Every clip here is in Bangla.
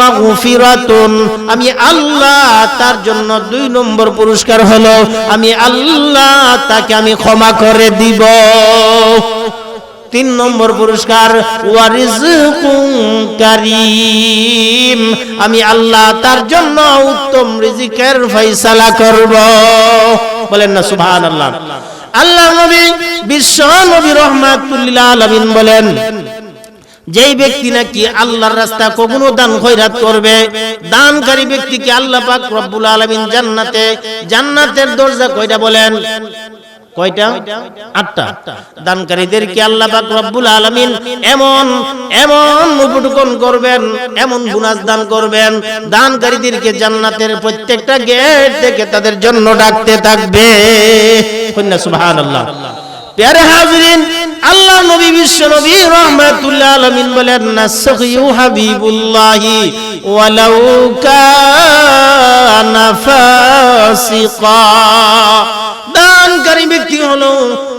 মাগফিরাতুন, আমি আল্লাহ তার জন্য 2 নম্বর পুরস্কার হলো আমি আল্লাহ তাকে আমি ক্ষমা করে দিব। 3 নম্বর পুরস্কার ওয়া রিজকুন কারীম, আমি আল্লাহ তার জন্য উত্তম রিজিকের ফয়সালা করব। বলেন না সুবহানাল্লাহ। আল্লাহ নবী বিশ্ব নবী রাহমাতুল লিল আলামিন বলেন, যেই ব্যক্তি নাকি আল্লাহর রাস্তায় কখনো দান খয়রাত করবে, দানকারী ব্যক্তিকে আল্লাহ পাক রব্বুল আলামিন জান্নাতের দরজা কয়টা বলেন? কয়টা? 8টা। দানকারীদেরকে আল্লাহ পাক রব্বুল আলামিন এমন উপঢৌকন করবেন, এমন বোনাস দান করবেন, দানকারীদেরকে জান্নাতের প্রত্যেকটা গেট থেকে তাদের জন্য ডাকতে থাকবে। কন্যা সুবহানাল্লাহ। প্যারে হাজিরিন, আল্লাহ নবী বিশ্ব নবী রাহমাতুল্লাহ আলামিন বলেন, নাসখিউ হাবিবুল্লাহি ওয়ালাউ কানা ফাসিকা, দানকারী ব্যক্তি হলো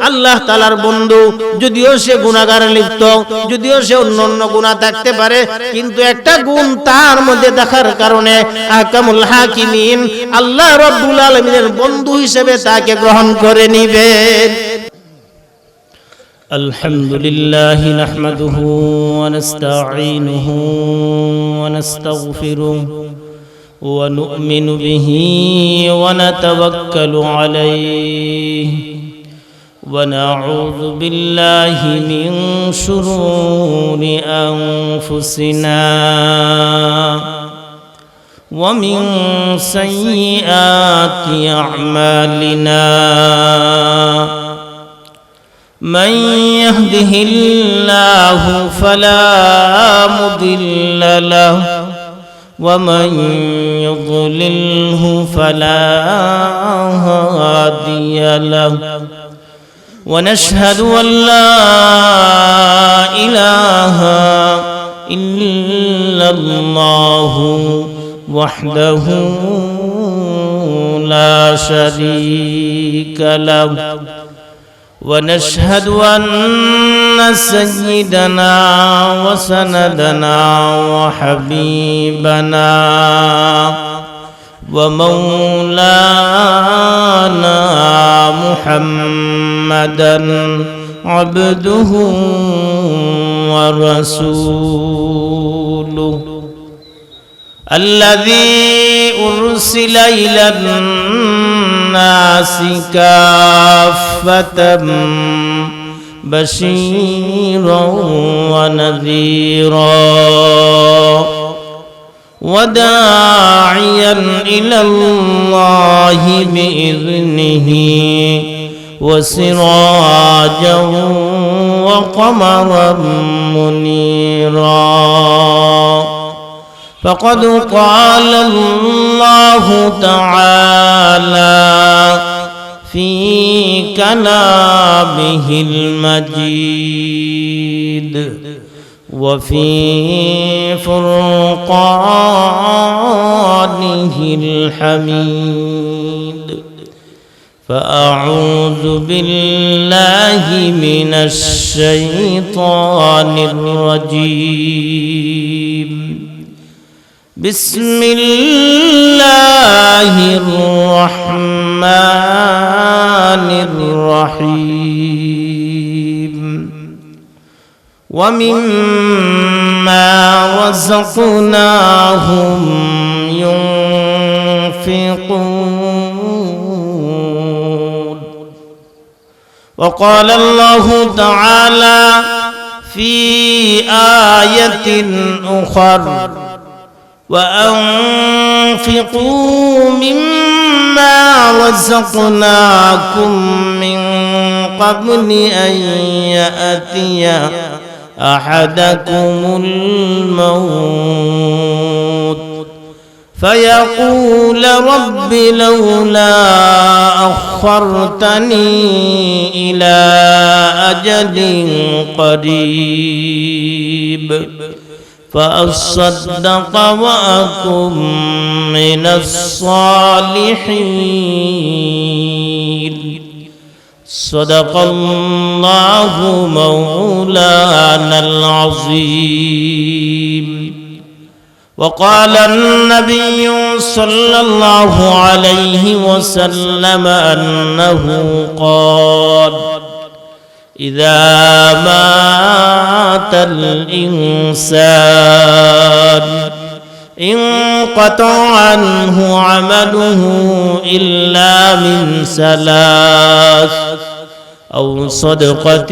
আল্লাহ তাআলার বন্ধু, যদিও সে গুনাহগার লিপ্ত, যদিও সে অন্য গুনাহ থাকতে পারে, কিন্তু একটা গুণ তার মধ্যে দেখার কারণে আহকামুল হাকিমিন আল্লাহ রাব্বুল আলামিনের বন্ধু হিসেবে তাকে গ্রহণ করে নেবেন। الحمدلله نحمده ونستعينه ونستغفره ونؤمن به ونتوكل عليه ونعوذ بالله من شرور أنفسنا ومن سيئات أعمالنا، من يهده الله فلا مضل له ومن يضلله فلا هادي له، ونشهد أن لا إله إلا الله وحده لا شريك له، ونشهد أن سيدنا وسندنا وحبيبنا ومولانا محمدا عبده ورسوله الذي أرسل إلى الناس كافة بشيرا ونذيرا وداعيا إلى الله بإذنه وسراجا وقمرا منيرا، فقد قال الله تعالى في كلامه المجيد وفي فرقانه الحميد، فأعوذ بالله من الشيطان الرجيم، بسم الله الرحمن الرحيم، ومما رزقناهم ينفقون، وقال الله تعالى في آية أخرى وأنفقوا مما رزقناكم من قبل أن يأتي أحدكم الموت فيقول رب لولا أخرتني إلى أجل قريب فأصدق وأكن من الصالحين، صدق الله مولانا العظيم، وقال النبي صلى الله عليه وسلم أنه قال إذا مات الإنسان انقطع عنه عمله إلا من ثلاث أو صدقة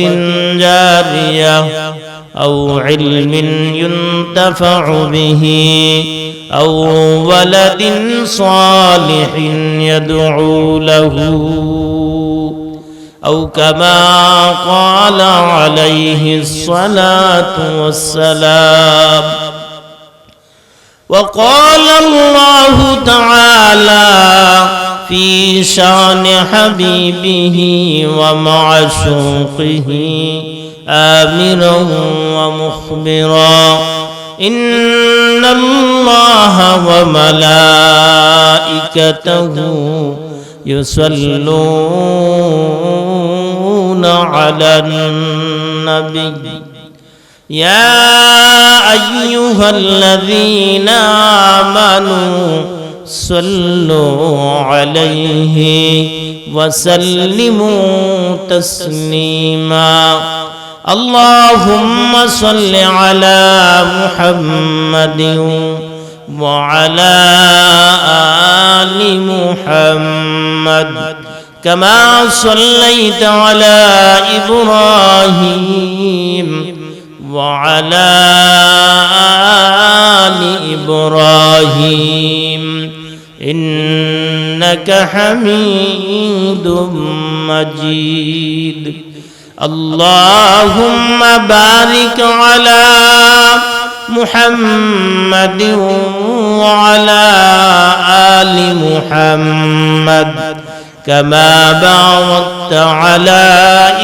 جارية أو علم ينتفع به أو ولد صالح يدعو له أو كما قال عليه الصلاة والسلام. وقال الله تعالى في شان حبيبه ومعشوقه آمرا ومخبرا إن الله وملائكته يصلون على النبي يا أيها الذين آمنوا صلوا عليه وسلموا تسليما. اللهم صل على محمد وعلى آل محمد كما صليت على إبراهيم وعلى آل إبراهيم إنك حميد مجيد. اللهم بارك على محمد وعلى آل محمد كما باركت على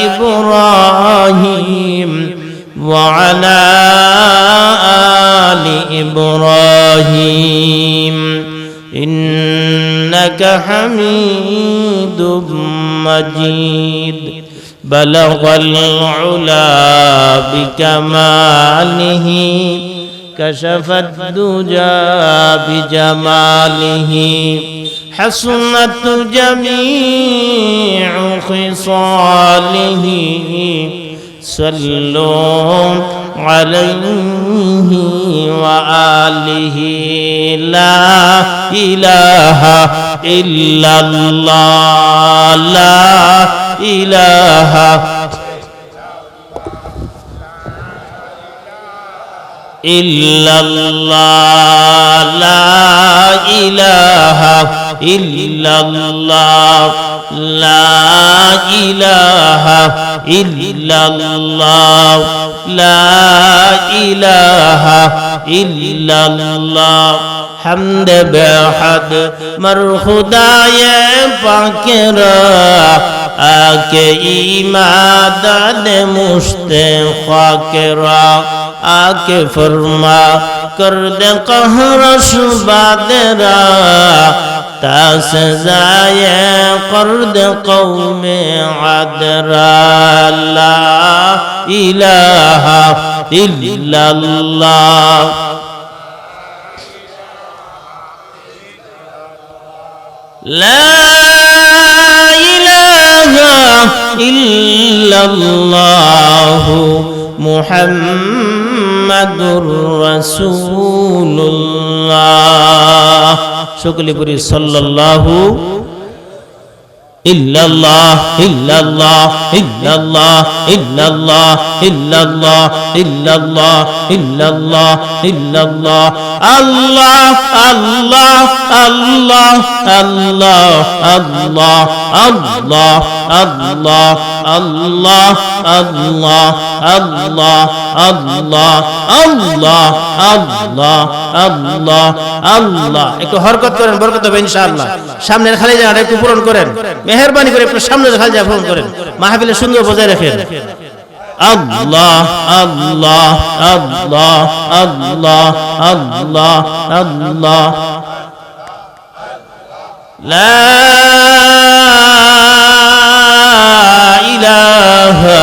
إبراهيم وعلى آل إبراهيم إنك حميد مجيد. بلغ العلا بكماله كشف الدجى بجماله حسنت جميع خصاله صلوا عليه وآله. لا إله إلا الله لا إله إلا الله لا إله إلا الله لا إله إلا الله لا إله إلا الله. حمد بحد مرخدای پاکرا آکے ایماداد مشتخاکرا آکے فرما کرد قہر شبادرا تاسزائے قرد قوم عدرا. لا إله إلا الله لا إله إلا الله محمد رسول الله. شكرا لله صلى الله إلا الله إلا الله إلا الله إلا الله إلا الله إلا الله إلا الله إلا الله. الله الله الله الله الله الله الله الله الله الله الله الله الله الله الله. একটু হরকত করেন, বরকত হবে ইনশাআল্লাহ. সামনের খালি জায়গাটা একটু পূরণ করেন, মেহেরবানি করে একটু সামনের খালি জায়গা পূরণ করেন, মাহফিলে সুন্দর বজায় রাখেন। আল্লাহ আল্লাহ আল্লাহ আল্লাহ আল্লাহ আল্লাহ লা ইলাহা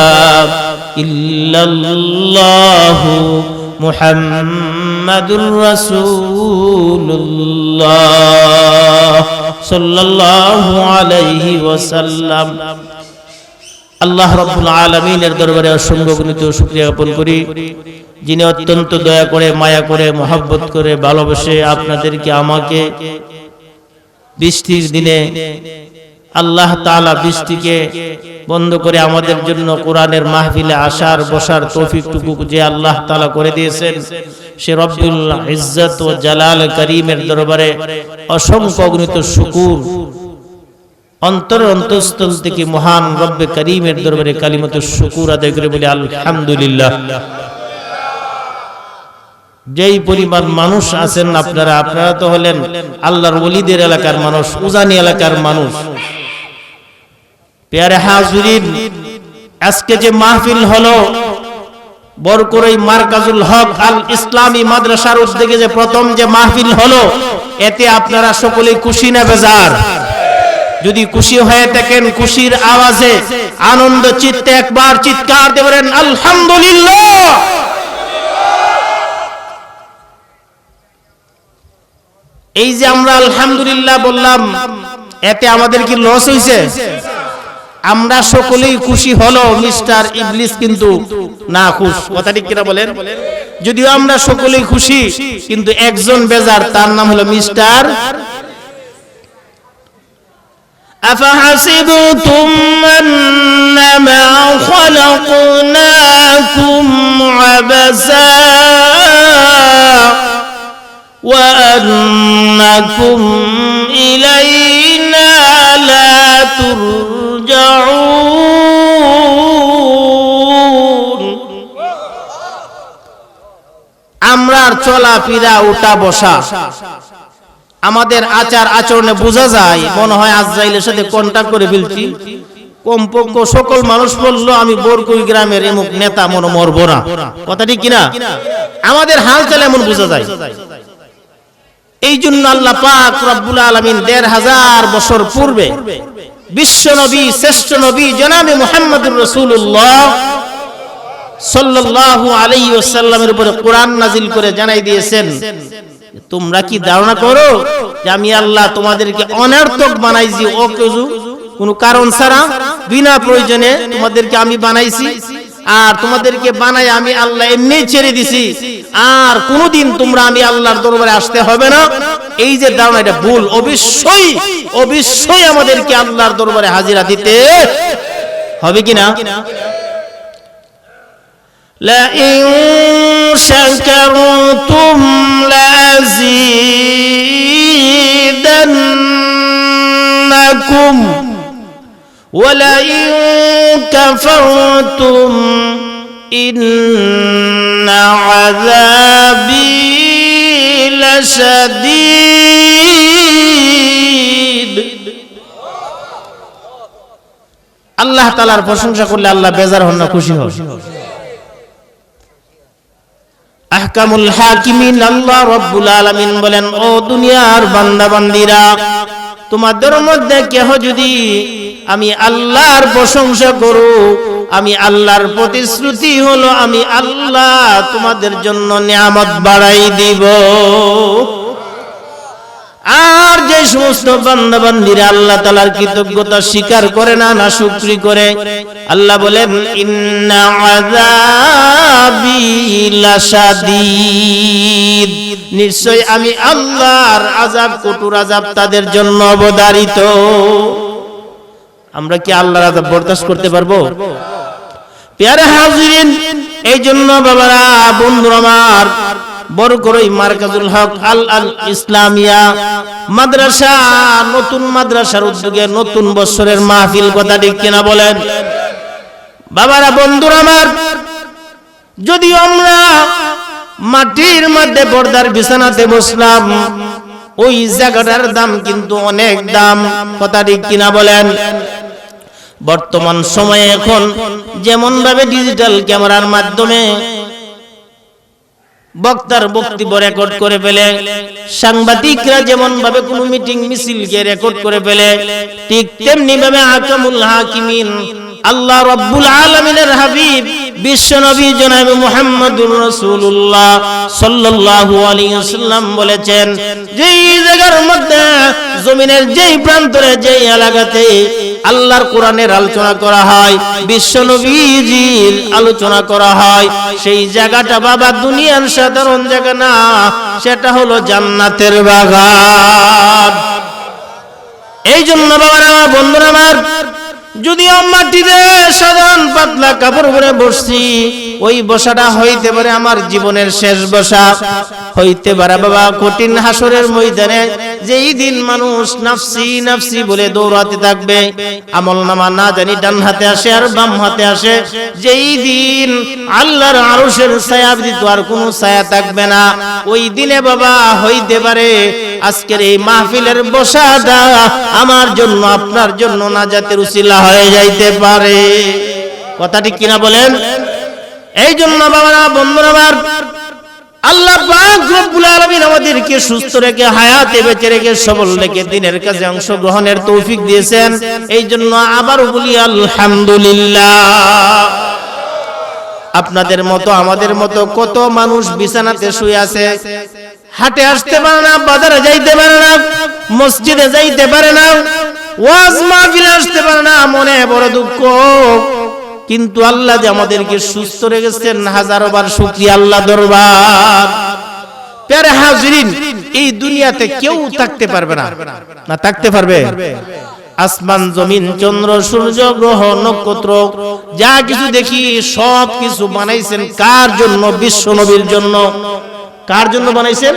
ইল্লাল্লাহু মুহাম্মাদুর রাসূলুল্লাহ সাল্লাল্লাহু আলাইহি ওয়াসাল্লাম। আল্লাহ রাব্বুল আলামিনের দরবারে অসংখ্য গুণিত শুকরিয়া জ্ঞাপন করি, যিনি অত্যন্ত দয়া করে, মায়া করে, মহব্বত করে, ভালোবেসে আপনাদেরকে আমাকে বৃষ্টির দিনে আল্লাহ তাআলা বৃষ্টিকে বন্ধ করে আমাদের জন্য কোরআনের মাহফিলে আসার বসার তৌফিকটুকু যে আল্লাহ তাআলা করে দিয়েছেন, সে রব্বুল ইজ্জত ও জালাল করিমের দরবারে অসংখ্য অগণিত শুকর অন্তরস্থল থেকে মহান রব্বে করিমের দরবারে কালিমাতু শুকর আদায় করে বলি আলহামদুলিল্লাহ। যেই পরিমাণ মানুষ আছেন আপনারা তো হলেন আল্লাহর ওলিদের এলাকার মানুষ, উজানি এলাকার মানুষ। প্যারে হাজরিন, আজকে যে মাহফিল হলো বরকরই মারকাজুল হক আল ইসলামী মাদ্রাসার উদ্যোগে যে প্রথম যে মাহফিল হলো, এতে আপনারা সকলেই খুশি না বেজার? যদি খুশি হয়ে থাকেন, খুশির আওয়াজে আনন্দ চিত্তে একবার চিৎকার দিয়ে বলেন আলহামদুলিল্লাহ। এই যে আমরা আলহামদুলিল্লাহ বললাম, এতে আমাদের কি লস হইছে? আমরা সকলেই খুশি হলো, মিস্টার ইবলিস কিন্তু না খুশ। কথা ঠিক কিনা বলেন? যদিও আমরা সকলেই খুশি, কিন্তু একজন বেজার, তার নাম হলো মিস্টার। أفحسبتم أنما خلقناكم عبثا وأنكم إلينا لا ترجعون। আমরার চলাফেরা উঠা বসা, আমাদের আচার আচরণে বোঝা যায় মনে হয় আজরাইলের সাথে কন্টাক্ট করে ফেলছি। কমপক্ষ সকল মানুষ বললো আমি বরকুই গ্রামের এমুক নেতা, মনে মরব না। কথা ঠিক কিনা? আমাদের হাল চাল এমন বোঝা যায়। এই জন্য আল্লাহ পাক রব্বুল আলামিন ১৫০০ বছর পূর্বে বিশ্ব নবী, শ্রেষ্ঠ নবী জনাবে মুহাম্মদুর রাসূলুল্লাহ সাল্লাল্লাহু আলাইহি ওয়াসাল্লামের উপরে কোরআন নাজিল করে জানাই দিয়েছেন, তোমরা কি ধারণা করো যে আমি আল্লাহ তোমাদেরকে অনর্থক বানাইছি, কোনো কারণ ছাড়া বিনা প্রয়োজনে তোমাদেরকে আমি বানাইছি, আর তোমাদেরকে বানাই আমি আল্লাহ এমনি ছেড়ে দিছি, আর কোনদিন তোমরা আমি আল্লাহর দরবারে আসতে হবে না। এই যে ধারণা, এটা ভুল। অবশ্যই অবশ্যই আমাদেরকে আল্লাহর দরবারে হাজিরা দিতে হবে কিনা? لئن شكرتم لأزيدنكم ولئن كفرتم إن عذابي لشديد। আল্লাহ তাআলার প্রশংসা করলে আল্লাহ বেজার হন না, খুশি হন। আহকামুল হাকিমিন আল্লাহ রাব্বুল আলামিন বলেন, ও দুনিয়ার বান্দা বান্দীরা, তোমাদের মধ্যে কেহ যদি আমি আল্লাহর প্রশংসা করো, আমি আল্লাহর প্রতিশ্রুতি হলো আমি আল্লাহ তোমাদের জন্য নিয়ামত বাড়াই দিব। আর যে সমস্ত বান্দা বান্দীরা আল্লাহ তাআলার কৃতজ্ঞতা স্বীকার করে না, নাশুকরি করে, আল্লাহ বলেন ইন্না আযাবি লাশাদীদ, নিশ্চয় আমি আল্লাহর আযাব, কঠোর আযাব তাদের জন্য অবধারিত। আমরা কি আল্লাহর আযাব বরদাস্ত করতে পারবো? প্যারে হাজিরিন, এই জন্য বাবারা, বন্ধুরা আমার, বরকরই মারকাজুল হক আল ইসলামিয়া মাদ্রাসা, নতুন মাদ্রাসার উদ্যোগে নতুন বছরের মাহফিল। কথা ঠিক কিনা বলেন? বাবারা, বন্ধুরা আমার, যদিও আমরা মাটির মধ্যে পর্দার বিছানাতে বসলাম, ওই জায়গাটার দাম কিন্তু অনেক দাম। কথা ঠিক কিনা বলেন? বর্তমান সময়ে এখন যেমন ভাবে ডিজিটাল ক্যামেরার মাধ্যমে বক্তার বক্তব্য রেকর্ড করে ফেলে, সাংবাদিকরা যেমন ভাবে কোনো মিটিং মিছিলকে রেকর্ড করে ফেলে, ঠিক তেমনি ভাবে আহকামুল হাকিমিন আল্লাহ রাব্বুল আলামিনের হাবিব বিশ্ব নবী জনাব মুহাম্মদুর রাসূলুল্লাহ সাল্লাল্লাহু আলাইহি ওয়াসাল্লাম বলেছেন, যেই জায়গার মধ্যে জমিনের যেই প্রান্তরে যেই এলাকাতে আল্লাহর কোরআনের আলোচনা করা হয়, বিশ্ব নবীজির আলোচনা করা হয়, সেই জায়গাটা বাবা দুনিয়ার সাধারণ জায়গা না, সেটা হলো জান্নাতের বাগান। এই জন্য বাবারা, আমার বন্ধুরা আমার, যদিও মাটিতে সাধারণ পাতলা কাপড় পরে বসছি, ওই বসাটা হইতে পারে আমার জীবনের শেষ বসা, হইতে পারে বাবা কঠিন হাসরের ময়দানে, যেই দিন মানুষ নাফসি নাফসি বলে দৌড়াতে থাকবে, আমলনামা না জানি ডান হাতে আসে আর বাম হাতে আসে, যেই দিন আল্লাহর আরশের ছায়া ব্যতীত আর কোনো ছায়া থাকবে না, ওই দিনে বাবা হইতে পারে আজকের এই মাহফিলের বসাটা আমার জন্য আপনার জন্য নাজাতের উসিলা হয়ে যাইতে পারে। কথা ঠিক কিনা বলেন? এই জন্য বাবারা, বন্ধুরা আমার, আল্লাহ পাক রব্বুল আলামিন আমাদেরকে সুস্থ রেখে, হায়াতে বেঁচে রেখে, সবল রেখে দিনের কাজে অংশগ্রহণের তৌফিক দিয়েছেন। এই জন্য আবারও বলি আলহামদুলিল্লাহ। আপনাদের মতো আমাদের মতো কত মানুষ বিছানাতে শুয়ে আছে, হাটে আসতে পারে না, বাজারে যাইতে পারে না, মসজিদে যাইতে পারে না, ওয়াজ মাহফিলে আসতে পারে না, মনে বড় দুঃখ। কিন্তু আল্লাহ যে আমাদেরকে সুস্থ রেখেছেন, হাজারো বার শুকরিয়া আল্লাহ দরবার। প্যারে হাজিরিন, এই দুনিয়াতে কেউ থাকতে পারবে না, না থাকতে পারবে? আসমান জমিন চন্দ্র সূর্য গ্রহ নক্ষত্র যা কিছু দেখি সব কিছু বানাইছেন কার জন্য? বিশ্ব নবীর জন্য। কার জন্য বানাইছেন?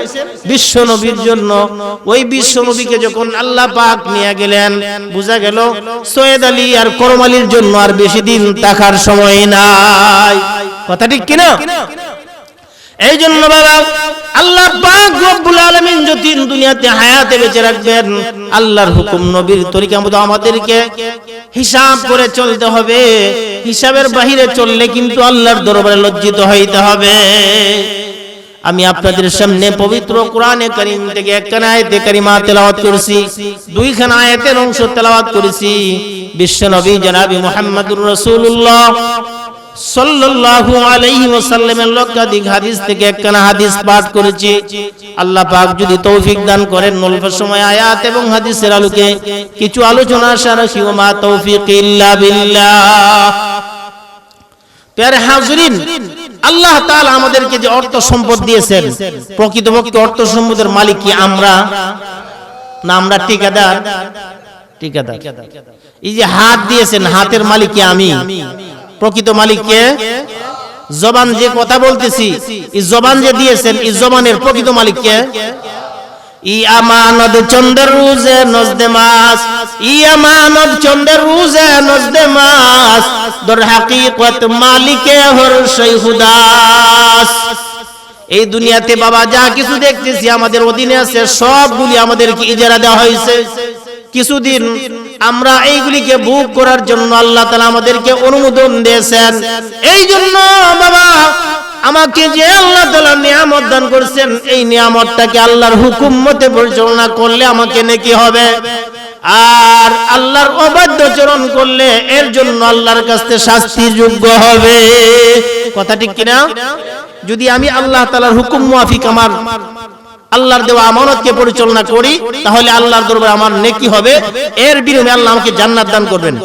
বিশ্ব নবীর জন্য। ওই বিশ্ব নবীকে যখন আল্লাহ পাক নিয়ে গেলেন, বুঝা গেল সৈয়দ আলী আর করম আলীর জন্য আর বেশি দিন থাকার সময় নাই। কথা ঠিক কিনা? এই জন্য বাবা, আল্লাহ পাক রব্বুল আলামিন যদি দুনিয়াতে হায়াতে বেঁচে রাখবেন, আল্লাহর হুকুম নবীর তরিকা মতো আমাদেরকে হিসাব করে চলতে হবে। হিসাবের বাহিরে চললে কিন্তু আল্লাহর দরবারে লজ্জিত হইতে হবে। আমি আপনাদের সামনে পবিত্র কোরআনে কারীম থেকে একখানা আয়াতে কারিমা তেলাওয়াত করেছি, দুইখানা আয়াতের অংশ তেলাওয়াত করেছি। বিশ্ব নবী জনাব মুহাম্মদুর রাসূলুল্লাহ সাল্লাল্লাহু আলাইহি ওয়াসাল্লামের লক্ষাধিক হাদিস থেকে একখানা হাদিস পাঠ করেছি। আল্লাহ পাক যদি তৌফিক দান করেন, অল্প সময় আয়াত এবং হাদিসের আলোকে কিছু আলোচনা সারাশি, ওয়া মা তৌফিক ইল্লা বিল্লাহ। প্যারে হাজিরিন, আল্লাহ তাআলা আমাদেরকে যে অর্থ সম্পদ দিয়েছেন, প্রকৃতপক্ষে অর্থ সম্পদের মালিক কি আমরা? না আমরা ঠিকাদার? ঠিকাদার। এই যে হাত দিয়েছেন, হাতের মালিক কি আমি? প্রকৃত মালিক কে? জবান যে কথা বলতেছি, এই জবান যে দিয়েছেন, এই জবানের প্রকৃত মালিক কে? ই আমানত চন্দ্রের রোজে নজদে মাস, ই আমানত চন্দ্রের রোজে নজদে মাস, দর হাকিকত মালিকে হর সেই খুদাস। এই দুনিয়াতে বাবা যা কিছু দেখতেছি আমাদের অধীনে আছে, সবগুলি আমাদেরকে ইজারা দেওয়া হয়েছে। কিছুদিন আমরা এইগুলিকে ভোগ করার জন্য আল্লাহ তাআলা আমাদেরকে অনুমোদন দিয়েছেন। এই জন্য বাবা, আমাকে যে আল্লাহ তাআলা নিয়ামত দান করেছেন, এই নিয়ামতটাকে আল্লাহর হুকুম মতে পরিচালনা করলে আমাকে নেকি হবে, আর আল্লাহর অবাধ্যচরণ করলে এর জন্য আল্লাহর কাছে শাস্তির যোগ্য হবে। কথা ঠিক কিনা? যদি আমি আল্লাহ তাআলার হুকুম মুআফিক আমার আল্লাহর দেওয়া আমানতকে পরিচালনা করি, তাহলে আল্লাহর দরবারে আমার নেকি হবে, এর বিনিময়ে আল্লাহ আমাকে জান্নাত দান করবেন।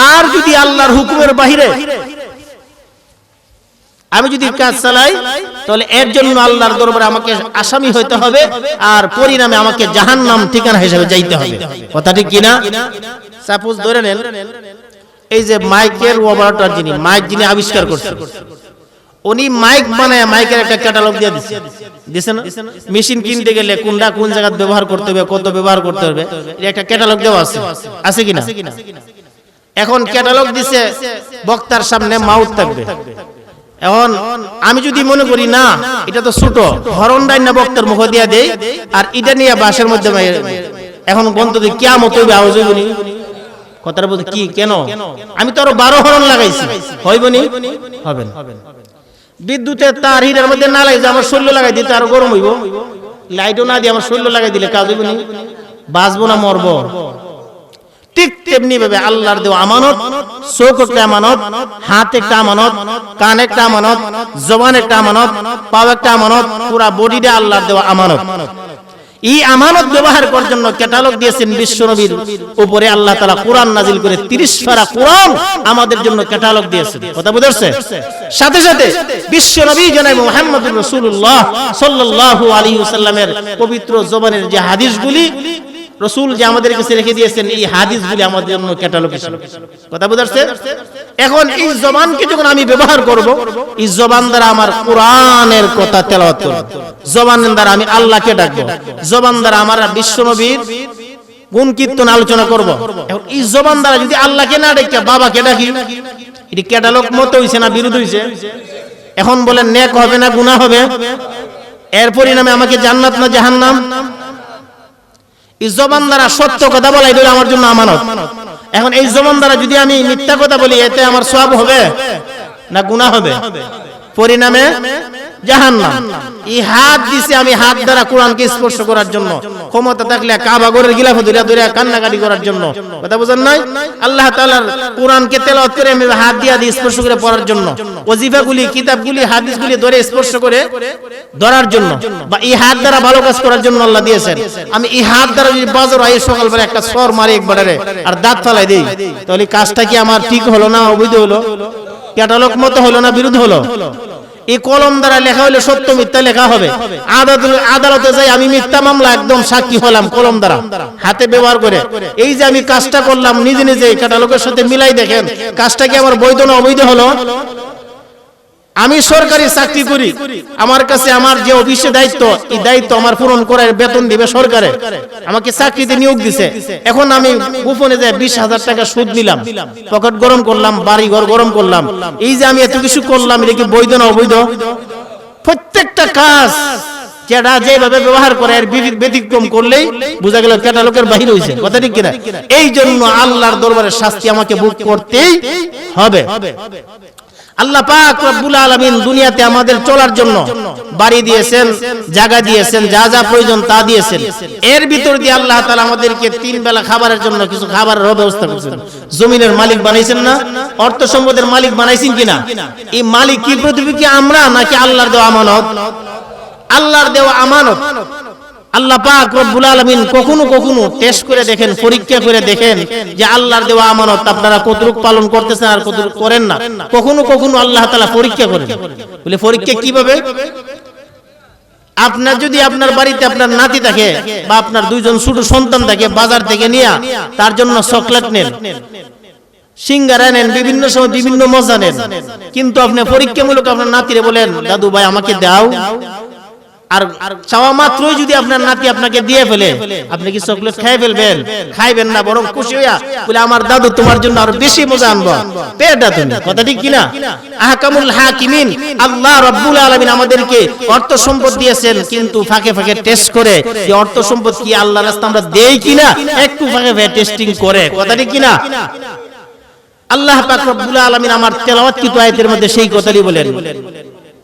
আর যদি আল্লাহর হুকুমের বাহিরে আমি যদি কাজ চালাই, তাহলে এর জন্য আল্লাহর দরবারে আমাকে আসামি হইতে হবে, আর পরিণামে আমাকে জাহান্নাম ঠিকানা হিসেবে যাইতে হবে। কথা ঠিক কিনা? সাপোজ ধরে নেন, এই যে মাইকের অপারেটর যিনি, মাইক যিনি আবিষ্কার করছেন, উনি মাইক বানায় মাইকের একটা ক্যাটালগ দিয়ে দিছে না? মেশিন কিনতে গেলে কোনটা কোন জায়গা ব্যবহার করতে হবে, কত ব্যবহার করতে হবে, এর একটা ক্যাটালগ দেওয়া আছে, আছে কিনা? এখন ক্যাটালগ দিছে, বক্তার সামনে মাউথ থাকবে। এখন আমি যদি মনে করি না এটা তো ছোট, হরনডাই না বক্তার মুখ দিয়া দেই, আর এটা নিয়ে বাসের মধ্যে, এখন গন্তব্য কিয়ামত হইবে, আওয়াজ হইব নি? কথাটা বলতে কি কেন? আমি তো আরো 12 হরন লাগাইছি, হইব নি? হবে না। বিদ্যুতের তার হিটার মধ্যে না লাগাই, আমার শরীর লাগাই দিতে আরো গরম হইব। লাইটও না দিয়ে আমার শরীর লাগাই দিলে কাজ হইব নি? বাঁচবো না মরবো? ঠিক তেমনি ভাবে আল্লাহর দেওয়া আমানত, চোখ একটা আমানত, হাত একটা আমানত, কান একটা আমানত, জবান একটা আমানত, পা একটা আমানত, পুরা বডিটা আল্লাহর দেওয়া আমানত। এই আমানত ব্যবহার করার জন্য ক্যাটালগ দিয়েছেন বিশ্বনবীর উপরে আল্লাহ তাআলা কোরআন নাজিল করে 30 পারা কোরআন আমাদের জন্য ক্যাটালগ দিয়েছেন। কথা বুঝাচ্ছে? সাথে সাথে বিশ্বনবী জনাব মুহাম্মদুর রাসূলুল্লাহ সাল্লাল্লাহু আলাইহি ওয়াসাল্লামের পবিত্র জবানের যে হাদিসগুলি রাসূল যে আমাদের কাছে রেখে দিয়েছেন, এই হাদিসগুলি আমাদের জন্য ক্যাটালগ হিসেবে। কথা বুঝাচ্ছে? এখন এই জবানকে যখন আমি ব্যবহার করব, এই জবান দ্বারা আমার কোরআনের কথা তেলাওয়াত করব, জবান দ্বারা আমি আল্লাহকে ডাকবো, জবান দ্বারা আমার বিশ্বনবীর গুণ কীর্তন আলোচনা করব। এখন এই জবান দ্বারা যদি আল্লাহকে না ডাকি বাবাকে ডাকি, এটি ক্যাটালগ মত হইছে না বিরোধ হইছে? এখন বলেন নেক হবে না গুনাহ হবে? এর পরিণামে আমাকে জান্নাত না জাহান্নাম? এই জবান দ্বারা সত্য কথা বলা এটা আমার জন্য আমানত। এখন এই জবান দ্বারা যদি আমি মিথ্যা কথা বলি, এতে আমার সওয়াব হবে না গুনাহ হবে? পরিণামে জাহান্নাম। এই হাত দিছে আমি হাত দ্বারা কোরআনকে স্পর্শ করার জন্য, ক্ষমতা থাকলে কাবা ঘরের গিলাফ ধরে ধরে কান্নাকাটি করার জন্য। কথা বুঝেন নাই? আল্লাহ তাআলার কোরআনকে তেলাওয়াত করে আমি হাত দিয়া দিয়ে স্পর্শ করে পড়ার জন্য, ওজিফাগুলি, কিতাবগুলি, হাদিসগুলি ধরে স্পর্শ করে ধরার জন্য, বা এই হাত দ্বারা ভালো কাজ করার জন্য আল্লাহ দিয়েছেন। আমি এই হাত দ্বারা যদি বাজার আই সকালবেলা একটা সর মারি একবারে আর দাঁত ফালাই দেই, তাহলে কাজটা কি আমার ঠিক হলো না অবৈধ হলো? ক্যাটালগ মতো হলো না বিরোধ হলো? এই কলম দ্বারা লেখা হলে সত্য মিথ্যা লেখা হবে। আদালতে যাই আমি মিথ্যা মামলা একদম সাক্ষী হলাম কলম দ্বারা হাতে ব্যবহার করে। এই যে আমি কাজটা করলাম নিজে নিজে ক্যাটালগের সাথে মিলাই দেখেন কাজটা কি আমার বৈধ না অবৈধ হলো? আমি সরকারি চাকরি করি, আমার কাছে আমার যে অফিসে দায়িত্ব, এই দায়িত্ব আমার পূরণ করার বেতন দিবে সরকারে, আমাকে চাকরিতে নিয়োগ দিছে। এখন আমি গোপনে যায় 20,000 টাকা সুদ নিলাম, পকেট গরম করলাম, বাড়ি ঘর গরম করলাম। এই যে আমি এত কিছু করলাম, এটা কি বৈধ না অবৈধ? প্রত্যেকটা কাজ যেটা যেভাবে ব্যবহার করে এর ব্যতিক্রম করলেই বোঝা গেল ক্যাটালগের বাহির হয়েছে। কথা ঠিক কিনা? এই জন্য আল্লাহর দরবারে শাস্তি আমাকে ভোগ করতেই হবে। আল্লাহ পাক রব্বুল আলামিন দুনিয়াতে আমাদের চলার জন্য বাড়ি দিয়েছেন, জায়গা দিয়েছেন, যা যা প্রয়োজন তা দিয়েছেন। এর ভিতর দিয়ে আল্লাহ তাআলা আমাদেরকে 3 বেলা খাবারের জন্য কিছু খাবারের ব্যবস্থা করেছেন। জমিনের মালিক বানাইছেন না? অর্থ সম্পদের মালিক বানাইছেন কিনা? এই মালিক কি পৃথিবী কি আমরা নাকি আল্লাহর দেওয়া আমানত? আল্লাহর দেওয়া আমানত। আল্লাহ পাক রব্বুল আলামিন কখনো কখনো টেস্ট করে দেখেন, পরীক্ষা করে দেখেন যে আল্লাহর দেওয়া আমানত আপনারা কতটুকু পালন করতেছেন আর কতটুকু করেন না। কখনো কখনো আল্লাহ তাআলা পরীক্ষা করেন। বলে পরীক্ষা কিভাবে? আপনার যদি আপনার বাড়িতে আপনার নাতি থাকে বা আপনার 2জন ছোট সন্তান থাকে, বাজার থেকে নিয়ে তার জন্য চকলেট নেন, সিঙ্গারা নেন, বিভিন্ন সময় বিভিন্ন মজা নেন, কিন্তু আপনি পরীক্ষামূলক আপনার নাতিরে বলেন দাদু ভাই আমাকে দাও, আর চাওয়া মাত্রই যদি আপনার নাতি আপনাকে দিয়ে ফেলে, আপনি কি চকলেট খাই ফেলবেন? খাইবেন না, বরং খুশি হইয়া বলে আমার দাদু তোমার জন্য আরো বেশি মজা আনবো, পেটা তুমি। কথা ঠিক কিনা? আহকামুল হাকিমিন আল্লাহ রাব্বুল আলামিন আমাদেরকে অর্থ সম্পদ দিয়েছেন, কিন্তু ফাঁকে ফাঁকে টেস্ট করে যে অর্থ সম্পদ কি আল্লাহর রাস্তায় আমরা দেই কিনা, একটু ফাঁকে ফাঁকে টেস্টিং করে। কথা ঠিক কিনা? আল্লাহ পাক রব্বুল আলামিন আমার তেলাওয়াতকৃত আয়াতের মধ্যে সেই কথাই বলেন,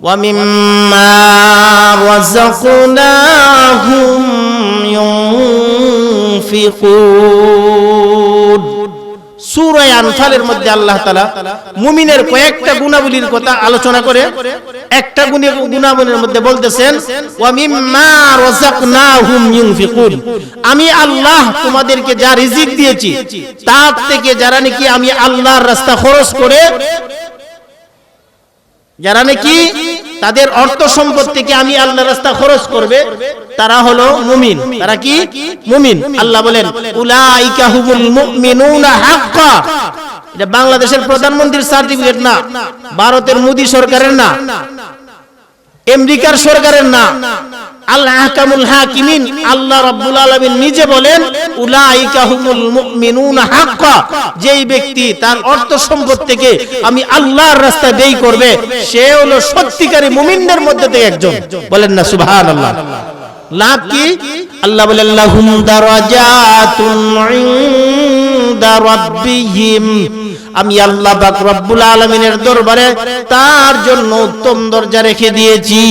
وَمِمَّا رَزَقْنَاهُمْ يُنْفِقُونَ। সূরা আনফালের মধ্যে আল্লাহ তাআলা মুমিনের কয়েকটা গুণাবলীর কথা আলোচনা করে একটা গুণাবলীর মধ্যে বলতেছেন ওয়ামিম্মা রাযাকনাহুম ইউনফিকুন। আমি আল্লাহ তোমাদেরকে যা রিজিক দিয়েছি তার থেকে যারা নাকি আমি আল্লাহর রাস্তা খরচ করে, যারা নাকি তাদের অর্থ সম্পদ থেকে আমি আল্লাহর রাস্তা খরচ করবে, তারা হলো মুমিন। তারা কি? মুমিন। আল্লাহ বলেন উলাইকা হুমুল মুমিনুনা হাক্কা। এটা বাংলাদেশের প্রধানমন্ত্রীর সার্টিফিকেট না, ভারতের মোদি সরকারের না, আমেরিকার সরকারের না। আল্লাহ আহকামুল হাকিমিন আল্লাহ রাব্বুল আলামিন নিজে বলেন উলাইকা হুমুল মুমিনুনা হাক্কা। যেই ব্যক্তি তার অর্থ সম্পদ থেকে আমি আল্লাহর রাস্তায় ব্যয় করবে, সে হলো সত্যিকারী মুমিনদের মধ্যে থেকে একজন। বলেন না সুবহানাল্লাহ। লাভ কি? আল্লাহ বলেন লাহুম দারাজাতুন ইনদা রাব্বিহিম। আমি আল্লাহ পাক রব্বুল আলামিনের দরবারে তার জন্য উত্তম দরজা রেখে দিয়েছি।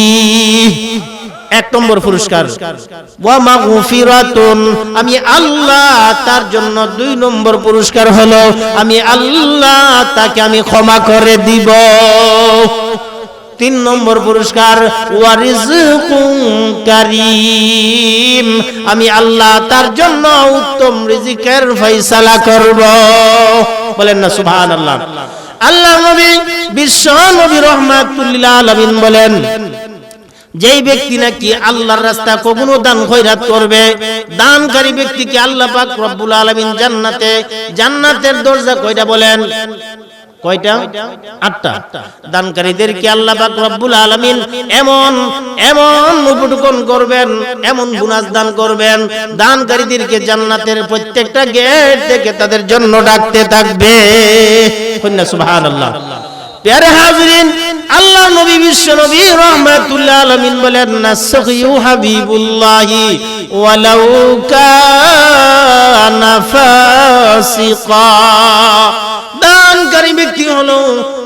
এক নম্বর পুরস্কার, ওয়া মাগফিরাতুন, আমি আল্লাহ তার জন্য 2 নম্বর পুরস্কার হলো আমি আল্লাহ তাকে আমি ক্ষমা করে দিব। 3 নম্বর পুরস্কার, ওয়া রিজকুন কারীম, আমি আল্লাহ তার জন্য উত্তম রিজিকের ফয়সালা করব। বলেন না সুবহানাল্লাহ। আল্লাহ নবী বিশ্ব নবী রাহমাতুল লিল আলামিন বলেন, যেই ব্যক্তি নাকি আল্লাহর রাস্তা কখনো দান খয়রাত করবে, দানকারী ব্যক্তিকে আল্লাহ পাক রব্বুল আলামিন জান্নাতের দরজা কয়টা বলেন? কয়টা? 8টা। দানকারীদেরকে আল্লাহ পাক রব্বুল আলামিন এমন উপটুকন করবেন, এমন বোনাস দান করবেন, দানকারীদেরকে জান্নাতের প্রত্যেকটা গেট থেকে তাদের জন্য ডাকতে থাকবে। সুবহানাল্লাহ। প্যারে হাজিরিন, আল্লাহ নবী বিশ্ব নবী রাহমাতুল্লাহ আলামিন বলেন, নাসখিউ হাবিবুল্লাহি ওয়ালাউ কানা ফাসিকা, দানকারী ব্যক্তি হলো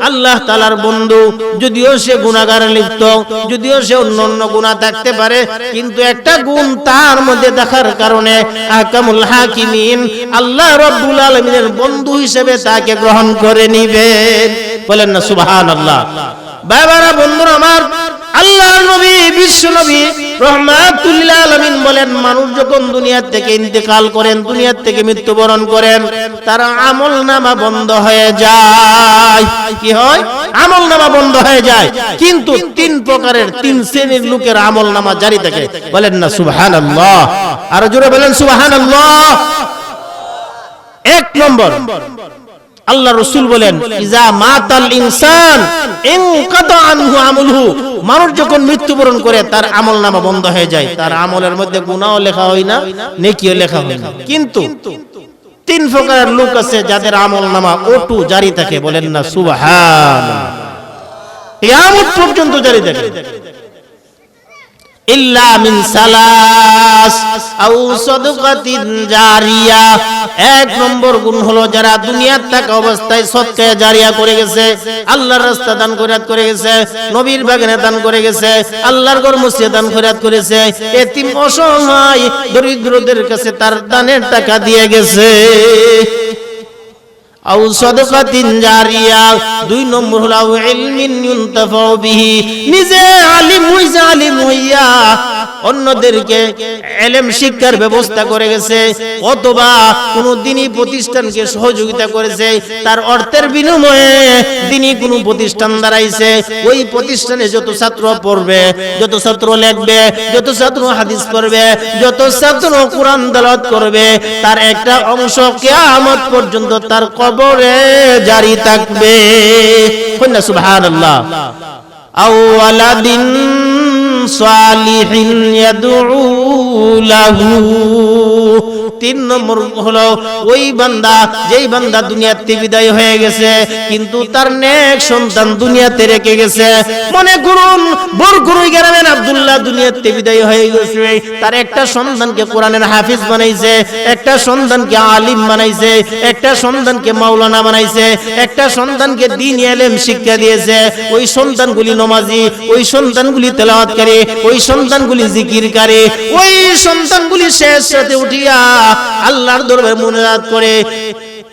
আল্লাহ তাআলার বন্ধু, যদিও সে গুনাহগারে লিপ্ত, যদিও সে অন্য গুনাহ থাকতে পারে, কিন্তু একটা গুণ তার মধ্যে দেখার কারণে আহকামুল হাকিমিন আল্লাহ রাব্বুল আলামিনের বন্ধু হিসেবে তাকে গ্রহণ করে নেবেন। বলেন না সুবহানাল্লাহ। বাবারা, বন্ধুরা আমার, আল্লাহ নবী বিশ্ব নবী রাহমাতুল লিল আলামিন বলেন, মানুষ যখন দুনিয়া থেকে ইন্তেকাল করেন, দুনিয়া থেকে মৃত্যুবরণ করেন, তার আমলনামা বন্ধ হয়ে যায়। কি হয়? আমলনামা বন্ধ হয়ে যায়, কিন্তু 3 প্রকারের 3 শ্রেণীর লোকের আমলনামা জারি থাকে। বলেন না সুবহানাল্লাহ। আর জোরে বলেন সুবহানাল্লাহ। 1 নম্বর, আল্লাহ রাসূল বলেন, ইজা মাতাল ইনসান ইনকাতা আনহু আমলহু, মানুষ যখন মৃত্যুবরণ করে তার আমলনামা বন্ধ হয়ে যায়। তার আমলের মধ্যে গুনাহও লেখা হয় না, নেকিও লেখা হয় না, কিন্তু 3 প্রকারের লোক আছে যাদের আমলনামা ওটু জারি থাকে। বলেন না সুবহানাল্লাহ। কিয়ামত পর্যন্ত জারি থাকে। ইল্লা মিন সালাস আও সাদকাতিন জারিয়া, 1 নম্বর গুণ হলো যারা দুনিয়ার থাকা অবস্থায় সদকা জারিয়া করে গেছে, আল্লাহর রাস্তা দান খয়রাত করে গেছে, নবীর বাগানে দান করে গেছে, আল্লাহর ঘর মসজিদে দান খয়রাত করেছে, এতিম অসহায় দরিদ্রদের কাছে তার দানের টাকা দিয়ে গেছে। আও সাদকাতিন জারিয়া, 2 নম্বর হলো ইলমিন ইউনতাফাউ বিহি, নিজে আলিম হইয়া অন্যদেরকে ইলম শিক্ষার ব্যবস্থা করে গেছে, অথবা কোন দ্বীনি প্রতিষ্ঠানকে সহযোগিতা করেছে, তার অর্থের বিনিময়ে দ্বীনি কোন প্রতিষ্ঠান দাঁড়াইছে, ওই প্রতিষ্ঠানে যত ছাত্র পড়বে, যত ছাত্র লিখবে, যত ছাত্র হাদিস পড়বে, যত ছাত্র কোরআন তেলাওয়াত করবে, তার একটা অংশ কিয়ামত পর্যন্ত তার কবরে জারি থাকবে। কন্যা সুবহানাল্লাহ। আও ওয়ালাদিন সালিহিন ইয়াদউ লাহু, 3 নম্বর হলো ওই বান্দা, যেই বান্দা দুনিয়াতে বিদায় হয়ে গেছে, কিন্তু তার নেক সন্তান দুনিয়াতে রেখে গেছে। মনে করুন বরগুরুই গ্রামের আব্দুল্লাহ দুনিয়াতে বিদায় হয়ে গেছে, তার একটা সন্তানকে কোরআনের হাফিজ বানাইছে, একটা সন্তানকে আলিম বানাইছে, একটা সন্তানকে মাওলানা বানাইছে, একটা সন্তানকে দ্বীনি ইলম শিক্ষা দিয়েছে। ওই সন্তানগুলি নামাজি, ওই সন্তানগুলি তেলাওয়াতকারী, ওই সন্তানগুলি জিকিরকারী, ওই সন্তানগুলি শেষ রাতে উঠিয়া আল্লাহর দরবারে মুনাজাত করে,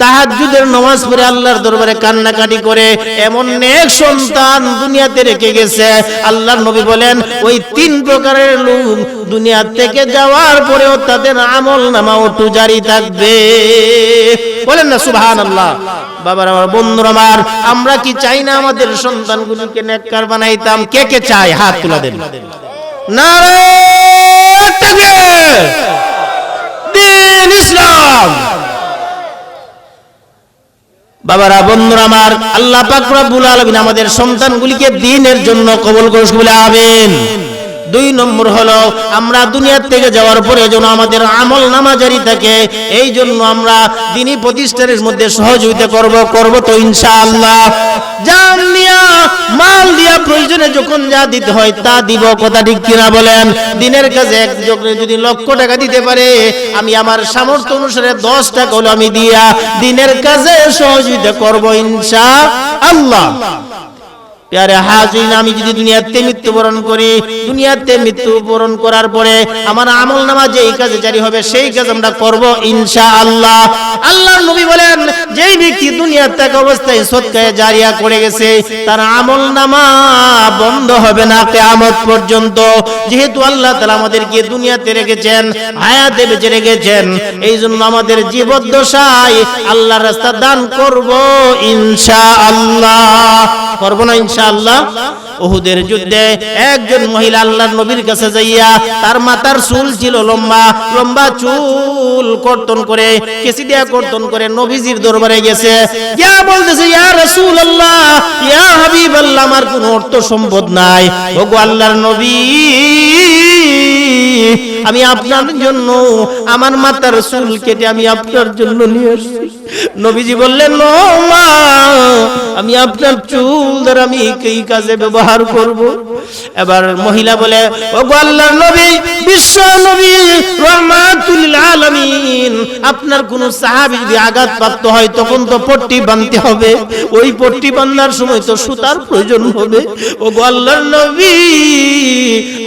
তাহাজ্জুদের নামাজ পড়ে আল্লাহর দরবারে কান্নাকাটি করে, এমন নেক সন্তান দুনিয়াতে রেখে গেছে। আল্লাহর নবী বলেন, ওই 3 প্রকারের লোক দুনিয়া থেকে যাওয়ার পরেও তাদের আমলনামা ওটু জারি থাকবে। বলেন না সুবহানাল্লাহ। বাবারা, আমার বন্ধুরা আমার, আমরা কি চাই না আমাদের সন্তানগুলোকে নেককার বানাইতাম? কে কে চায়? হাত তুলে দেন। নারে তাকবীর, দ্বীন ইসলাম। বাবারা, বন্ধুরা আমার, আল্লাহ পাক রব্বুল আলামিন আমাদের সন্তানগুলিকে দ্বীনের জন্য কবুল করুন, বলে আমিন। 2 নম্বর হলো আমরা দুনিয়া থেকে যাওয়ার পরে যেন আমাদের আমলনামা জারি থাকে, এই জন্য আমরা দ্বীনি প্রতিষ্ঠানের মধ্যে সহযোগিতা করব তো ইনশাআল্লাহ। জান দিয়া, মাল দিয়া, প্রয়োজনে যখন যা দিতে হয় তা দিব। কথা ঠিক কিনা বলেন? দ্বীনের কাছে একজনে যদি লক্ষ টাকা দিতে পারে, আমি আমার সামর্থ্য অনুসারে 10 টাকা হলো আমি দিয়া দ্বীনের কাছে সহযোগিতা করব ইনশাআল্লাহ। প্যারে হাজিরিন, আমি যদি দুনিয়াতে মৃত্যুবরণ করি, দুনিয়াতে মৃত্যুবরণ করার পরে আমার আমলনামা যেই কাজে জারি হবে সেই কাজ আমরা করব ইনশাআল্লাহ। আল্লাহর নবী বলেন, যেই ব্যক্তি দুনিয়ার থাকা অবস্থায় সদকায়ে জারিয়া করে গেছে তার আমলনামা বন্ধ হবে না কিয়ামত পর্যন্ত। যেহেতু আল্লাহ তাআলা আমাদেরকে দুনিয়াতে রেখেছেন, হায়াতে বেঁচে রেখেছেন, এই জন্য আমাদের জীবদ্দশায় আল্লাহর রাস্তা দান করব ইনশাআল্লাহ। করব না ইনশাআল্লাহ? উহুদের যুদ্ধে একজন মহিলা আল্লাহর নবীর কাছে যাইয়া, তার মাথার চুল ছিল লম্বা লম্বা চুল, কর্তন করে কেসি দিয়া কর্তন করে নবীজির দরবারে গেছে, ইয়া বলতেছে, ইয়া রাসূলুল্লাহ, ইয়া হাবিবাল্লাহ, আমার কোনো অর্থ সম্পদ নাই, ওগো আল্লাহর নবী, আমি আপনার জন্য আমার মাথার চুল কেটে আমি আপনার জন্য নিয়ে আসছি। নবীজি বললেন, ও মা, আমি আপনার চুল দ্বারা আমি এই কাজে ব্যবহার করব। এবার মহিলা বলে, ওগো আল্লাহর নবী, বিশ্ব নবী, রাহমাতুল আলামিন, আপনার কোন সাহাবী যদি আঘাতপ্রাপ্ত হয় তখন তো পট্টি বাঁধতে হবে, ওই পট্টি বাঁধার সময় তো সুতার প্রয়োজন হবে। ওগো আল্লাহর নবী,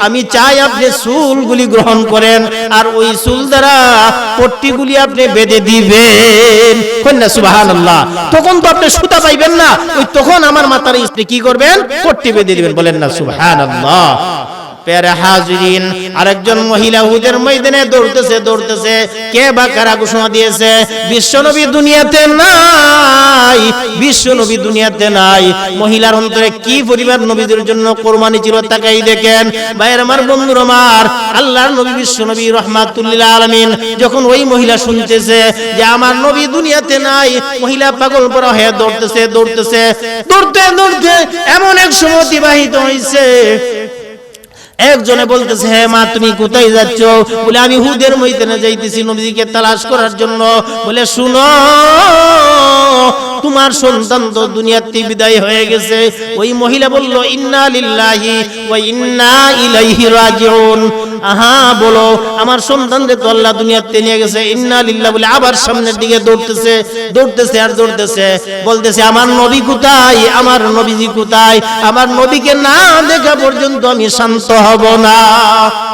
আমি চাই আপনি চুলগুলি গ্রহণ করেন আর ওই চুল দ্বারা পট্টিগুলি আপনি বেঁধে দিবেন। কন্যা সুবহানাল্লাহ। তখন তো আপনি সুতা পাইবেন না, ওই তখন আমার মাথার স্ত্রী কি করবেন? পট্টি বেঁধে দিবেন। বলেন না সুবহানাল্লাহ। প্যারে হাজিরিন, আরেকজন মহিলা উহুদের ময়দানে দৌড়তেছে। কে বা কারা ঘোষণা দিয়েছে? বিশ্বনবী দুনিয়াতে নাই, বিশ্বনবী দুনিয়াতে নাই। মহিলার অন্তরে কি পরিবার নবীদের জন্য কোরবানি ছিল তাকাই দেখেন। ভাইয়ের আমার, বন্ধুর আমার, আল্লাহর নবী বিশ্বনবী রাহমাতুল লিল আলামিন যখন ওই মহিলা শুনতেছে যে আমার নবী দুনিয়াতে নাই, মহিলা পাগল পরা হয়ে দৌড়তে এমন এক সময় অতিবাহিত হয়েছে। একজনে বলতেছে, হে মা, তুমি কোথায় যাচ্ছ? বলে, আমি উহুদের ময়দানে যাইতেছি নবীকে তালাশ করার জন্য। বলে, শুনো, তোমার সন্তান তো দুনিয়াতে বিদায় হয়ে গেছে। ওই মহিলা বলল, ইন্না লিল্লাহি ওয়া ইন্না ইলাইহি রাজিউন। আহা, বলো, আমার সন্তানকে তো আল্লাহ দুনিয়াতে নিয়ে গেছে, ইন্না লিল্লাহ বলে আবার সামনের দিকে দৌড়তেছে। বলতেছে, আমার নবী কোথায়? আমার নবীজি কোথায়? আমার নবীকে না দেখা পর্যন্ত আমি শান্ত হব না।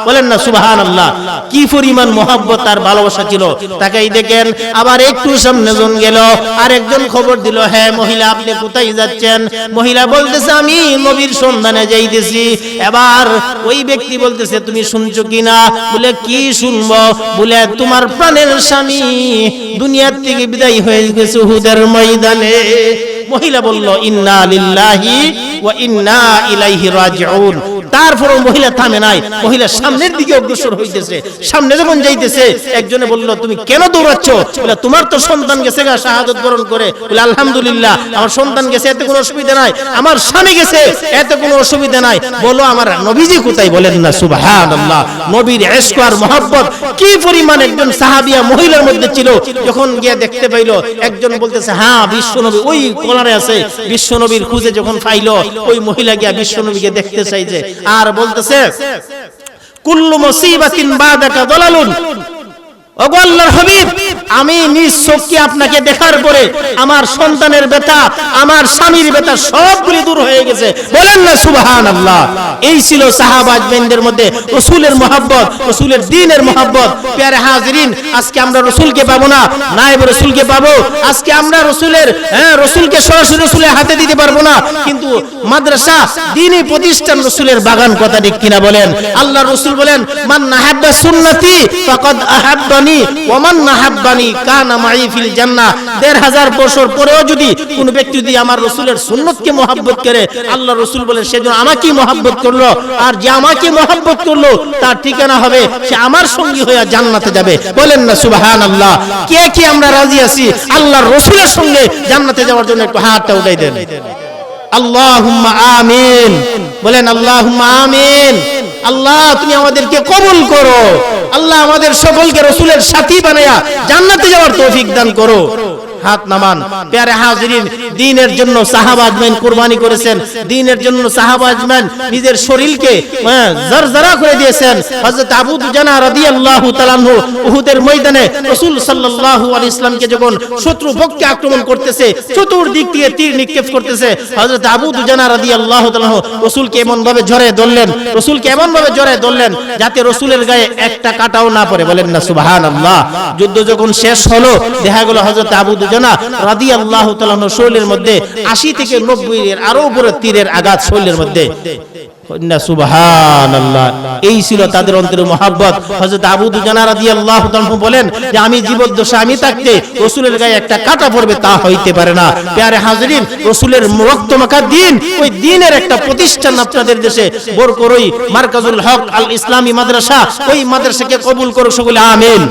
বলেন না সুবহানাল্লাহ। কি পরিমাণ মহব্বত আর ভালোবাসা ছিল তাকাই দেখেন। আবার একটু সামনে জন গেল, আরেকজন খবর দিল, হ্যাঁ মহিলা, আপনি কোথায় যাচ্ছেন? মহিলা বলতেছে, আমি নবীর সন্ধানে যাইতেছি। এবার ওই ব্যক্তি বলতেছে, তুমি শুনছো কিনা? বলে, কি শুনবো? বলে, তোমার প্রাণের স্বামী দুনিয়ার থেকে বিদায় হয়ে গেছে উহুদের ময়দানে। মহিলা বলল, ইন্না লিল্লাহি ওয়া ইন্না ইলাইহি রাজিউন। তারপর মহিলা থামে নাই, মহিলা সামনের দিকে অগ্রসর হইতেছে। সামনে যখন যাইতেছে, একজনে বলল, তুমি কেন দৌড়াচ্ছ? বলে, তোমার তো সন্তান গেছে গা শাহাদাত বরণ করে। বলে, আলহামদুলিল্লাহ, আমার সন্তান গেছে, এতে কোনো অসুবিধা নাই। আমার স্বামী গেছে, এতে কোনো অসুবিধা নাই। বলো, আমার নবীজি কোথায়? বলেন না সুবহানাল্লাহ। নবীর ইশক আর মহব্বত কি পরিমাণ একজন সাহাবিয়া মহিলার মধ্যে ছিল। যখন গিয়ে দেখতে পাইলো, একজন বলতেছে, হ্যাঁ বিশ্বনবী ওই কোনারে আছে। বিশ্বনবীর খুঁজে যখন পাইলো, ওই মহিলা গিয়া বিশ্বনবীকে দেখতে চাইছে আর বলতেছে, কুল্লু মুসিবাতিন বাদাকা দালালুন। ওগো আল্লাহর হাবিব, আমি নিজ চোখে আপনাকে দেখার পরে আমার সন্তানের ব্যথা, আমার স্বামীর ব্যথা সবগুলি দূর হয়ে গেছে। বলেন না সুবহানাল্লাহ। এই ছিল সাহাবাদের মধ্যে রাসূলের মহব্বত, রাসূলের দ্বীনের মহব্বত। প্যারে হাজিরিন, আজকে আমরা রাসূলকে পাবো না, নায়েব রাসূলকে পাবো। আজকে আমরা রাসূলকে সরাসরি রাসূলের হাতে দিতে পারবো না, কিন্তু মাদ্রাসা, দ্বীনি প্রতিষ্ঠান রাসূলের বাগান। কথা ঠিক কিনা বলেন? আল্লাহর রাসূল বলেন, মান নাহাব্বা সুন্নতি ফাকাদ আহাব্বানি ওমান নাহাব্বানি কানা মাই ফিল জান্নাহ। ১৫০০ বছর পরেও যদি কোন ব্যক্তি যদি আমার রাসূলের সুন্নতকে মহব্বত করে, আল্লাহ রাসূল বলেন, সে যেন আমাকে মহব্বত করলো, আর যে আমাকে মহব্বত করলো তার ঠিকানা হবে সে আমার সঙ্গী হয়ে জান্নাতে যাবে। বলেন না সুবহানাল্লাহ। কে কে আমরা রাজি আছি আল্লাহর রাসূলের সঙ্গে জান্নাতে যাওয়ার জন্য? একটু হাতটা উঠাই দেন। আল্লাহুম্মা আমিন। বলেন আল্লাহুম্মা আমিন। আল্লাহ, তুমি আমাদেরকে কবুল করো। আল্লাহ, আমাদের সকলকে রাসূলের সাথী বানায়া জান্নাতে যাওয়ার তৌফিক দান করো। হাত নামান। প্যারে হাজিরিন, দ্বীনের জন্য সাহাবা আজমাইন কুরবানি করেছেন, দ্বীনের জন্য সাহাবা আজমাইন নিজের শরীরকে জরজরা করে দিয়েছেন। হযরত আবু দুজানা রাদিয়াল্লাহু তাআলা আনহু উহুদের ময়দানে রাসূল সাল্লাল্লাহু আলাইহি ওয়াসাল্লামকে যখন শত্রু পক্ষে আক্রমণ করতেছে, চতুর্দিক থেকে তীর নিক্ষেপ করতেছে, হযরত আবু দুজানা রাদিয়াল্লাহু তাআলা আনহু রাসূলকে এমন ভাবে জড়ায় ধরলেন, রাসূলকে এমন ভাবে জড়ায় ধরলেন যাতে রাসূলের গায়ে একটা কাঁটাও না পড়ে। বলেন না সুবহানাল্লাহ। যুদ্ধ যখন শেষ হলো, দেখা গেল হযরত আবু দুজানা রাদিয়াল্লাহু তাআলা আনহু শরীরের মধ্যে 80 থেকে 90 এর আরো উপরে তীরের আঘাত শরীরের মধ্যে। সুবহানাল্লাহ। এই ছিল তাদের অন্তরে মহব্বত। হযরত আবু দুজানা রাদিয়াল্লাহু তাআলা বলেন যে আমি জীবদ্দশা আমি থাকতে রাসূলের গায়ে একটা কাঁটা পড়বে তা হইতে পারে না। প্যারে হাজিরিন, রাসূলের রক্তমাখা দ্বীন, ওই দ্বীনের একটা প্রতিষ্ঠান আপনাদের দেশে বরকরই মারকাজুল হক আল ইসলামী মাদ্রাসা, ওই মাদ্রাসাকে কবুল করুক সকলে আমিন।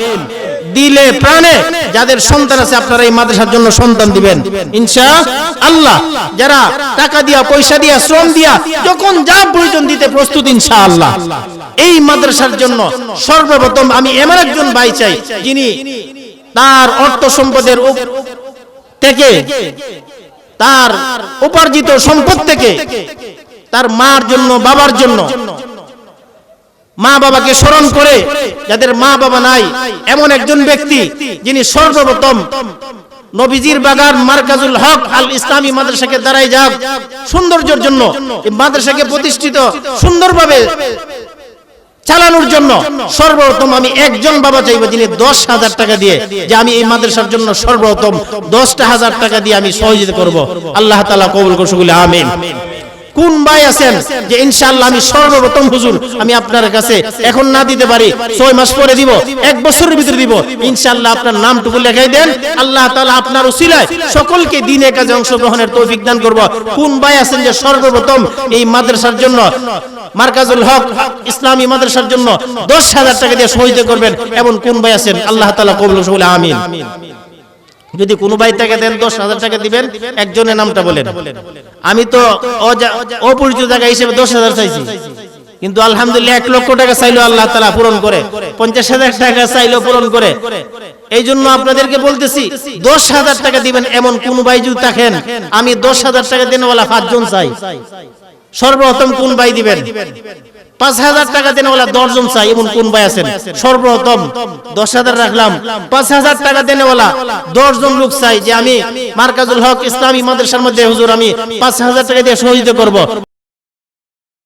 দিলে প্রাণে যাদের সন্তান আছে আপনারা এই মাদ্রাসার জন্য সন্তান দিবেন ইনশাআল্লাহ। যারা টাকা দিয়া, পয়সা দিয়া, শ্রম দিয়া, যখন যা প্রয়োজন দিতে প্রস্তুত ইনশাআল্লাহ। এই মাদ্রাসার জন্য সর্বপ্রথম আমি এমন একজন ভাই চাই যিনি তার অর্থ সম্পদের থেকে, তার উপার্জিত সম্পদ থেকে তার মার জন্য, বাবার জন্য, মা বাবাকে স্মরণ করে, যাদের মা বাবা নাই এমন একজন ব্যক্তি যিনি সর্বপ্রথম নবীজির বাগান মারকাজুল হক আল ইসলামী মাদ্রাসাকে দাঁড়ায় যাক সৌন্দর্যের জন্য, এই মাদ্রাসাকে প্রতিষ্ঠিত সুন্দরভাবে চালানোর জন্য সর্বপ্রথম আমি একজন বাবা চাইবো যিনি 10,000 টাকা দিয়ে, যে আমি এই মাদ্রাসার জন্য সর্বপ্রথম 10,000 টাকা দিয়ে আমি সহযোগিতা করব। আল্লাহ তাআলা কবুল করুন সকলে আমিন। কোন ভাই আছেন যে ইনশাআল্লাহ আমি সর্বপ্রথম হুজুর আমি আপনার কাছে এখন না দিতে পারি, 6 মাস পরে দিব, 1 বছরের ভিতরে দিব, ইনশাআল্লাহ আপনার নামটুকু লেখাই দেন, আল্লাহ তাআলা আপনার উসিলায় সকলকে দ্বীনের কাজে অংশগ্রহণের তৌফিক দান করব। কোন ভাই আছেন যে সর্বপ্রথম এই মাদ্রাসার জন্য, মারকাজুল হক ইসলামী মাদ্রাসার জন্য 10,000 টাকা দিয়ে সহযোগিতা করবেন, এমন কোন ভাই আছেন? আল্লাহ তাআলা কবুল করুন সকলে আমিন। যদি কোনো ভাই টাকা দেন 10,000 টাকা দিবেন, একজনের নামটা বলেন। আমি তো অপরিচিত জায়গা হিসেবে 10,000 চাইছি, কিন্তু আলহামদুলিল্লাহ 1 লক্ষ টাকা চাইলো আল্লাহ তাআলা পূরণ করে, 50,000 টাকা চাইলো পূরণ করে। এই জন্য আপনাদেরকে বলতেছি 10,000 টাকা দিবেন এমন কোন ভাই যদি থাকেন, আমি 10,000 টাকা দেনওয়ালা 5 জন চাই। সর্বপ্রথম কোন ভাই দিবেন? 5,000 টাকা দেনওয়ালা 10 জন চাই, এমন কোন ভাই আছেন? সর্বপ্রথম 10,000 রাখলাম, 5,000 টাকা দেনওয়ালা 10 জন লোক চাই যে আমি মারকাজুল হক ইসলামী মাদ্রাসার মধ্যে হুজুর আমি 5,000 টাকা দিয়ে সহযোগিতা করব।